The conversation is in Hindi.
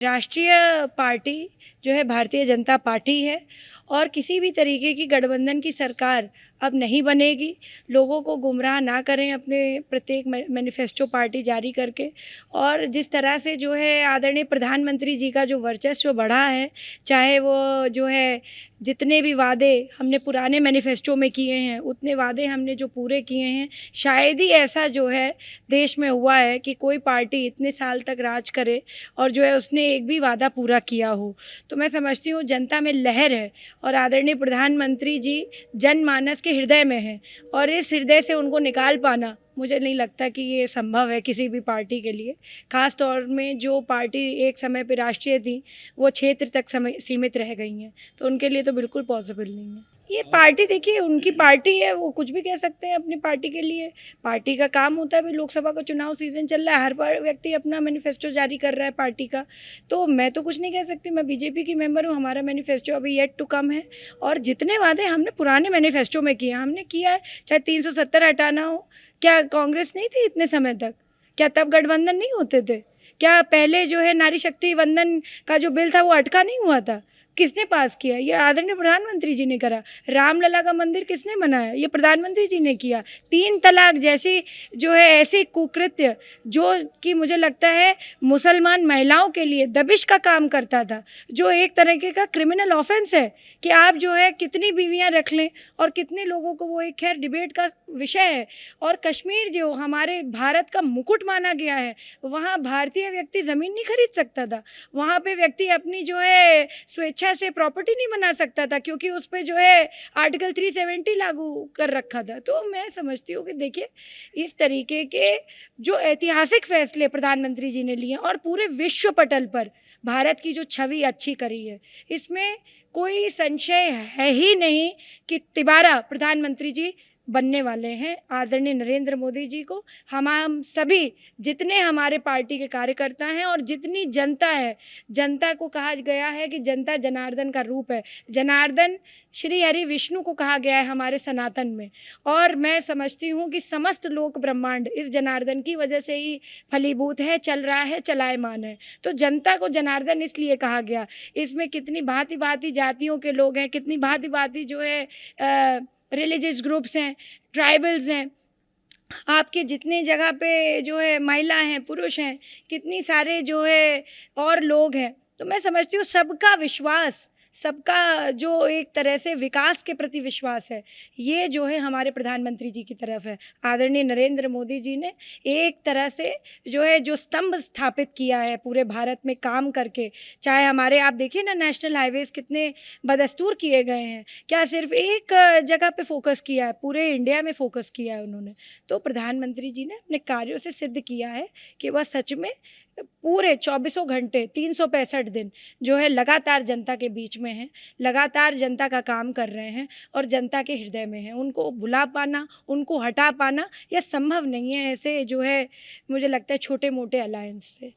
राष्ट्रीय पार्टी जो है भारतीय जनता पार्टी है और किसी भी तरीके की गठबंधन की सरकार अब नहीं बनेगी। लोगों को गुमराह ना करें अपने प्रत्येक मैनिफेस्टो पार्टी जारी करके। और जिस तरह से जो है आदरणीय प्रधानमंत्री जी का जो वर्चस्व बढ़ा है, चाहे वो जो है जितने भी वादे हमने पुराने मैनिफेस्टो में किए हैं उतने वादे हमने जो पूरे किए हैं, शायद ही ऐसा जो है देश में हुआ है कि कोई पार्टी इतने साल तक राज करे और जो है उसने एक भी वादा पूरा किया हो। तो मैं समझती हूँ जनता में लहर है और आदरणीय प्रधानमंत्री जी जनमानस के हृदय में हैं और इस हृदय से उनको निकाल पाना मुझे नहीं लगता कि ये संभव है किसी भी पार्टी के लिए। ख़ास तौर में जो पार्टी एक समय पे राष्ट्रीय थी वो क्षेत्र तक सीमित रह गई हैं, तो उनके लिए तो बिल्कुल पॉसिबल नहीं है। ये पार्टी देखिए उनकी पार्टी है, वो कुछ भी कह सकते हैं अपनी पार्टी के लिए। पार्टी का काम होता है, भाई लोकसभा का चुनाव सीजन चल रहा है, हर व्यक्ति अपना मैनिफेस्टो जारी कर रहा है पार्टी का, तो मैं तो कुछ नहीं कह सकती। मैं बीजेपी की मेंबर हूँ, हमारा मैनिफेस्टो अभी येट टू कम है और जितने वादे हमने पुराने मैनिफेस्टो में किए हमने किया है, चाहे 370 हटाना हो। क्या कांग्रेस नहीं थी इतने समय तक? क्या तब गठबंधन नहीं होते थे? क्या पहले जो है नारी शक्ति वंदन का जो बिल था वो अटका नहीं हुआ था? किसने पास किया? ये आदरणीय प्रधानमंत्री जी ने करा। रामलला का मंदिर किसने बनाया? ये प्रधानमंत्री जी ने किया। 3 तलाक जैसी जो है ऐसी कुकृत्य जो कि मुझे लगता है मुसलमान महिलाओं के लिए दबिश का काम करता था, जो एक तरीके का क्रिमिनल ऑफेंस है कि आप जो है कितनी बीवियां रख लें और कितने लोगों को, वो एक खैर डिबेट का विषय है। और कश्मीर जो हमारे भारत का मुकुट माना गया है, वहाँ भारतीय व्यक्ति ज़मीन नहीं खरीद सकता था, वहाँ पे व्यक्ति अपनी जो है स्वेच्छा से प्रॉपर्टी नहीं बना सकता था क्योंकि उस पे जो है आर्टिकल 370 लागू कर रखा था। तो मैं समझती हूँ कि देखिए इस तरीके के जो ऐतिहासिक फैसले प्रधानमंत्री जी ने लिए और पूरे विश्व पटल पर भारत की जो छवि अच्छी करी है, इसमें कोई संशय है ही नहीं कि तिबारा प्रधानमंत्री जी बनने वाले हैं। आदरणीय नरेंद्र मोदी जी को हम सभी जितने हमारे पार्टी के कार्यकर्ता हैं और जितनी जनता है, जनता को कहा गया है कि जनता जनार्दन का रूप है। जनार्दन श्री हरि विष्णु को कहा गया है हमारे सनातन में, और मैं समझती हूँ कि समस्त लोक ब्रह्मांड इस जनार्दन की वजह से ही फलीभूत है, चल रहा है, चलायमान है। तो जनता को जनार्दन इसलिए कहा गया। इसमें कितनी भांति भांति जातियों के लोग हैं, कितनी भांति भांति जो है रिलीजियस ग्रुप्स हैं, ट्राइबल्स हैं, आपके जितने जगह पे जो है महिला हैं, पुरुष हैं, कितनी सारे जो है और लोग हैं। तो मैं समझती हूँ सबका विश्वास, सबका जो एक तरह से विकास के प्रति विश्वास है, ये जो है हमारे प्रधानमंत्री जी की तरफ है। आदरणीय नरेंद्र मोदी जी ने एक तरह से जो है जो स्तंभ स्थापित किया है पूरे भारत में काम करके, चाहे हमारे आप देखिए ना नेशनल हाईवेज़ कितने बदस्तूर किए गए हैं। क्या सिर्फ एक जगह पे फोकस किया है? पूरे इंडिया में फोकस किया है उन्होंने। तो प्रधानमंत्री जी ने अपने कार्यों से सिद्ध किया है कि वह सच में पूरे 24 घंटे 365 दिन जो है लगातार जनता के बीच में हैं, लगातार जनता का काम कर रहे हैं और जनता के हृदय में हैं। उनको भुला पाना, उनको हटा पाना यह संभव नहीं है ऐसे जो है मुझे लगता है छोटे मोटे अलायंस से।